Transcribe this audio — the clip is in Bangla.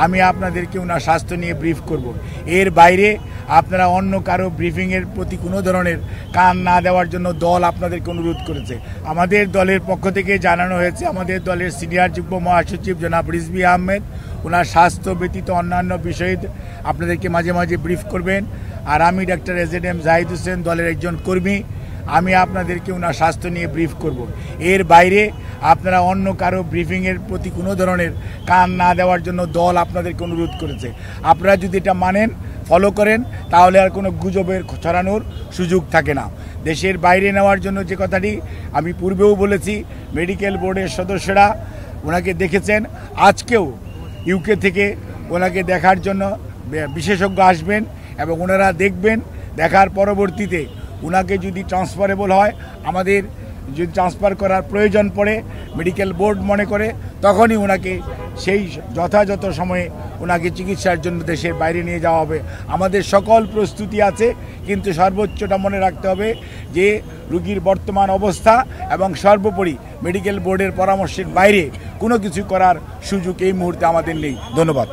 আমি আপনাদেরকে ওনার স্বাস্থ্য নিয়ে ব্রিফ করব। এর বাইরে আপনারা অন্য কারো ব্রিফিংয়ের প্রতি কোনো ধরনের কান না দেওয়ার জন্য দল আপনাদেরকে অনুরোধ করেছে। আমাদের দলের পক্ষ থেকে জানানো হয়েছে, আমাদের দলের সিনিয়র যুগ্ম মহাসচিব জনাব রিজভী আহমেদ ওনার স্বাস্থ্য ব্যতীত অন্যান্য বিষয়ে আপনাদেরকে মাঝে মাঝে ব্রিফ করবেন। আর আমি doctor AZ M Zahid Hossain, দলের একজন কর্মী, আমি আপনাদেরকে ওনার স্বাস্থ্য নিয়ে ব্রিফ করব। এর বাইরে আপনারা অন্য কারো ব্রিফিংয়ের প্রতি কোনো ধরনের কান না দেওয়ার জন্য দল আপনাদেরকে অনুরোধ করেছে। আপনারা যদি এটা মানেন, ফলো করেন, তাহলে আর কোনো গুজবের ছড়ানোর সুযোগ থাকে না। দেশের বাইরে নেওয়ার জন্য যে কথাটি আমি পূর্বেও বলেছি, মেডিকেল বোর্ডের সদস্যরা ওনাকে দেখেছেন। আজকেও ইউকে থেকে ওনাকে দেখার জন্য বিশেষজ্ঞ আসবেন এবং ওনারা দেখবেন। দেখার পরবর্তীতে ওনাকে যদি ট্রান্সফারেবল হয়, আমাদের যদি ট্রান্সফার করার প্রয়োজন পড়ে মেডিকেল বোর্ড মনে করে, তখনই ওনাকে সেই যথাযথ সময়ে ওনাকে চিকিৎসার জন্য দেশের বাইরে নিয়ে যাওয়া হবে। আমাদের সকল প্রস্তুতি আছে, কিন্তু সর্বোচ্চটা মনে রাখতে হবে যে রোগীর বর্তমান অবস্থা এবং সর্বোপরি মেডিকেল বোর্ডের পরামর্শের বাইরে কোনো কিছু করার সুযোগ এই মুহূর্তে আমাদের নেই। ধন্যবাদ।